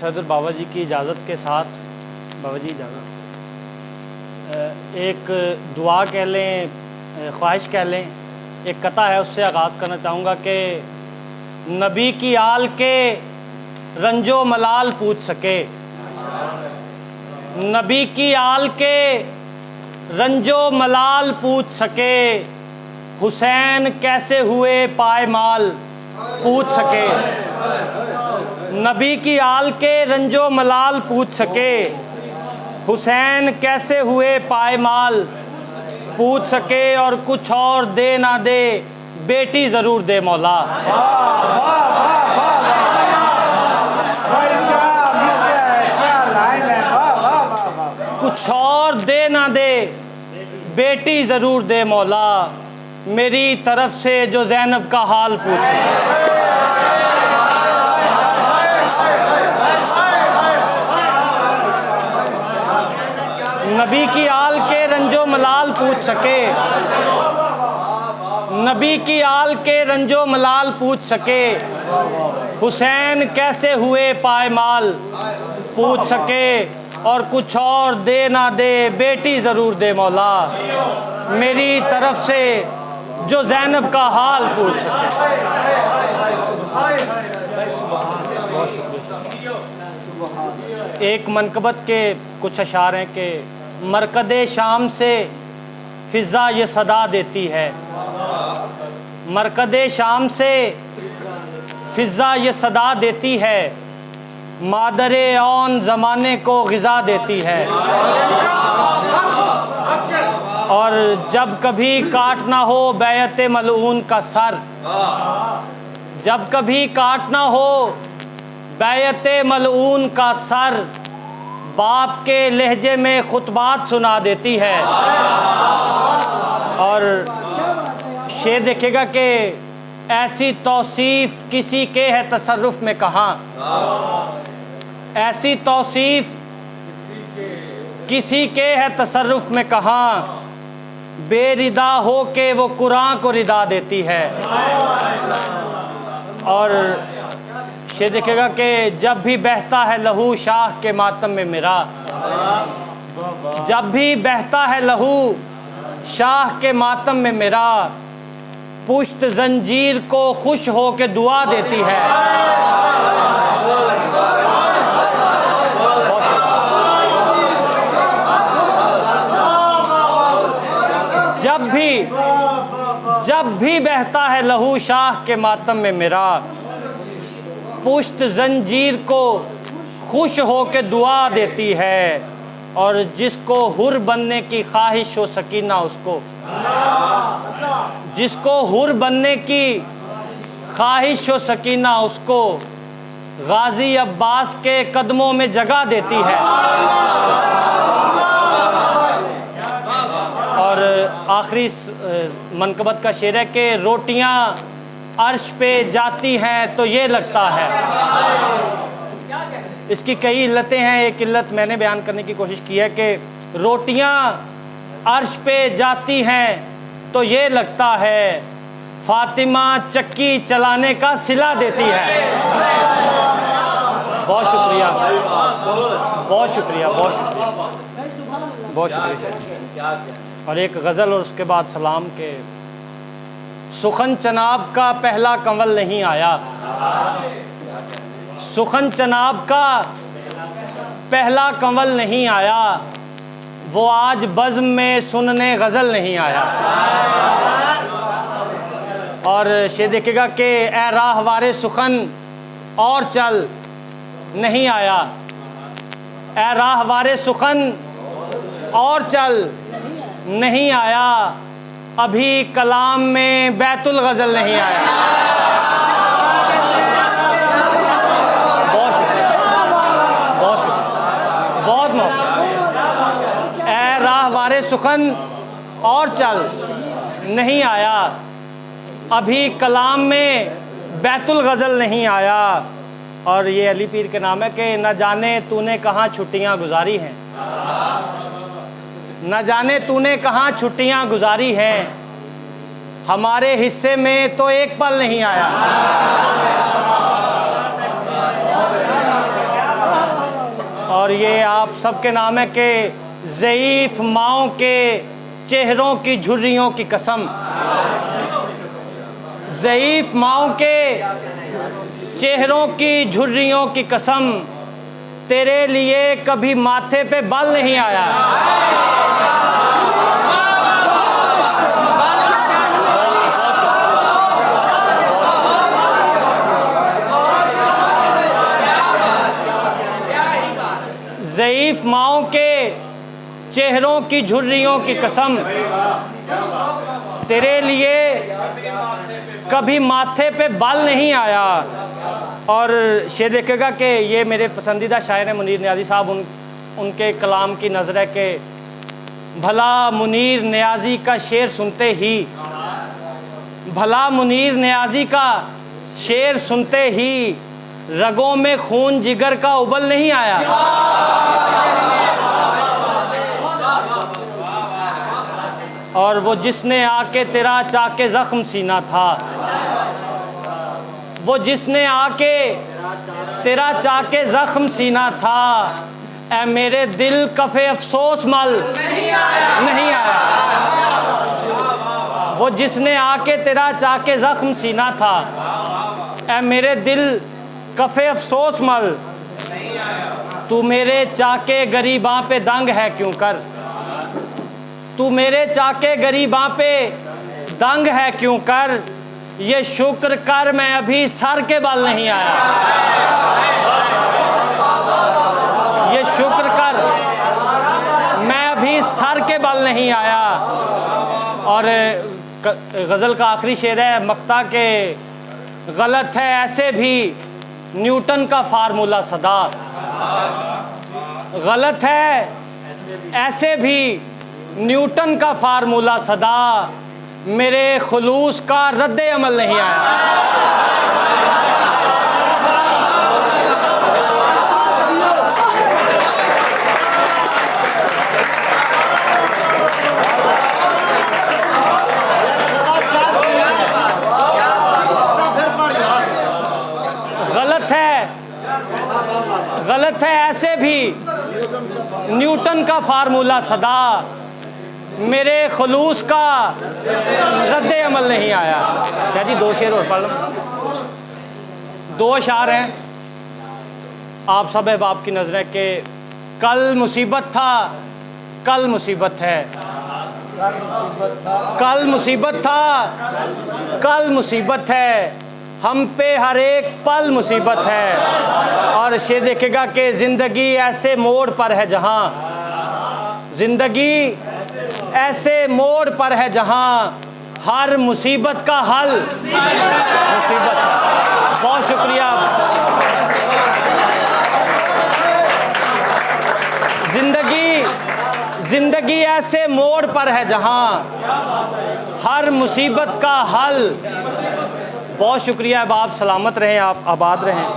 सदर बाबा जी की इजाज़त के साथ, बाबा जी इजाज़त, एक दुआ कह लें, ख्वाहिश कह लें, एक कथा है उससे आगाज़ करना चाहूँगा कि नबी की आल के रंजो मलाल पूछ सके, नबी की आल के रंजो मलाल पूछ सके, हुसैन कैसे हुए पायमाल पूछ सके, नबी की आल के रंजो मलाल पूछ सके, हुसैन कैसे हुए पायमाल पूछ सके, और कुछ और दे ना दे बेटी ज़रूर दे मौला। कुछ और दे ना दे बेटी ज़रूर दे मौला, मेरी तरफ से जो ज़ैनब का हाल पूछे। नबी की आल के रंजो मलाल पूछ सके, नबी की आल के रंजो मलाल पूछ सके, हुसैन कैसे हुए पायमाल पूछ सके, और कुछ और दे ना दे बेटी ज़रूर दे मौला, मेरी तरफ से जो ज़ैनब का हाल पूछ सके। एक मनकबत के कुछ अशार हैं कि मरकदे शाम से फ़िज़ा ये सदा देती है, मरकदे शाम से फ़िज़ा ये सदा देती है, मादरे औन ज़माने को ग़िज़ा देती है, और जब कभी काटना हो बैयत मलऊन का सर, जब कभी काटना हो बैयत मलऊन का सर, बाप के लहजे में खुतबात सुना देती है। और शेर देखिएगा कि ऐसी तौसीफ़ किसी के है तसर्रुफ़ में कहाँ, ऐसी तौसीफ़ किसी के है तसर्रुफ़ में कहाँ, बेरिदा हो के वो कुरान को रिदा देती है। और शेर देखिएगा कि जब भी बहता है लहू शाह के मातम में मेरा, जब भी बहता है लहू शाह के मातम में मेरा, पुश्त जंजीर को खुश हो के दुआ देती है। जब भी बहता है लहू शाह के मातम में मेरा, पुश्त जंजीर को खुश हो के दुआ देती है, और जिसको हुर बनने की ख्वाहिश हो सकीना उसको, जिसको हुर बनने की ख्वाहिश हो सकीना उसको, गाजी अब्बास के कदमों में जगह देती है। और आखिरी मनकबत का शेर है कि रोटियां अर्श पे जाती हैं तो ये लगता है, इसकी कई इल्लतें हैं, एक इल्लत मैंने बयान करने की कोशिश की है कि रोटियां अर्श पे जाती हैं तो ये लगता है, फातिमा चक्की चलाने का सिला देती है। बहुत शुक्रिया, बहुत शुक्रिया, बहुत शुक्रिया, बहुत शुक्रिया। और एक गज़ल और उसके बाद सलाम के, सुखन चनाब का पहला कंवल नहीं आया, सुखन चनाब का पहला कंवल नहीं आया, वो आज बज़्म में सुनने गज़ल नहीं आया। और शेर देखिएगा कि ए राहवारे सुखन और चल नहीं आया, ए राहवारे सुखन और चल नहीं आया, अभी कलाम में बैतुल गज़ल नहीं आया। बहुत शुक्रिया, बहुत शुक्रिया, बहुत मौका। ए राहवारे सुखन और चल नहीं आया, अभी कलाम में बैतुल गज़ल नहीं आया। और ये अली पीर के नाम है कि न जाने तूने कहाँ छुट्टियाँ गुजारी हैं, न जाने तूने कहाँ छुट्टियाँ गुजारी हैं, हमारे हिस्से में तो एक पल नहीं आया। और ये आप सबके नाम है कि ज़ईफ़ माओं के चेहरों की झुर्रियों की कसम, ज़ईफ़ माओं के चेहरों की झुर्रियों की कसम, तेरे लिए कभी माथे पे बाल नहीं आया। ज़ईफ़ माओं के चेहरों की झुर्रियों की कसम, तेरे लिए कभी माथे पे बाल नहीं आया। और शेर देखेगा कि ये मेरे पसंदीदा शायर हैं मुनीर नियाज़ी साहब। उनके कलाम की नज़र है कि भला मुनीर नियाज़ी का शेर सुनते ही, भला मुनीर नियाज़ी का शेर सुनते ही रगों में खून जिगर का उबल नहीं आया। और वो जिसने आके तेरा चाके ज़ख्म सीना था, वो जिसने आके तेरा चाके ज़ख्म सीना था, ऐ मेरे दिल कफ़े अफसोस मल नहीं आया। वो जिसने आके तेरा चाके ज़ख्म सीना था, ऐ मेरे दिल कफ़े अफसोस मल, तू मेरे चाके गरीबां पे दंग है क्यों कर, तू मेरे चाके गरीबां पे दंग है क्यों कर, ये शुक्र कर मैं अभी सर के बल नहीं आया। ये शुक्र कर मैं अभी सर के बल नहीं आया। और गज़ल का आखिरी शेर है मक्ता के, गलत है ऐसे भी न्यूटन का फार्मूला सदा, गलत है ऐसे भी न्यूटन का फार्मूला सदा, मेरे खुलूस का रद्द अमल नहीं आया। गलत है ऐसे भी न्यूटन का फार्मूला सदा, मेरे खुलूस का रद्द अमल नहीं आया। शायद जी दो शेर और पढ़ लो, दो अशार हैं। आप सब अहबाब की नज़र है कि कल मुसीबत था, कल मुसीबत है, कल मुसीबत था, कल मुसीबत है, हम पे हर एक पल मुसीबत है। और शेर देखेगा कि ज़िंदगी ऐसे मोड़ पर है जहाँ, ज़िंदगी ऐसे मोड़ पर है जहाँ हर मुसीबत का हल मुसीबत है। बहुत शुक्रिया। ज़िंदगी ऐसे मोड़ पर है जहाँ हर मुसीबत का हल। बहुत शुक्रिया। अब आप सलामत रहें, आप आबाद रहें।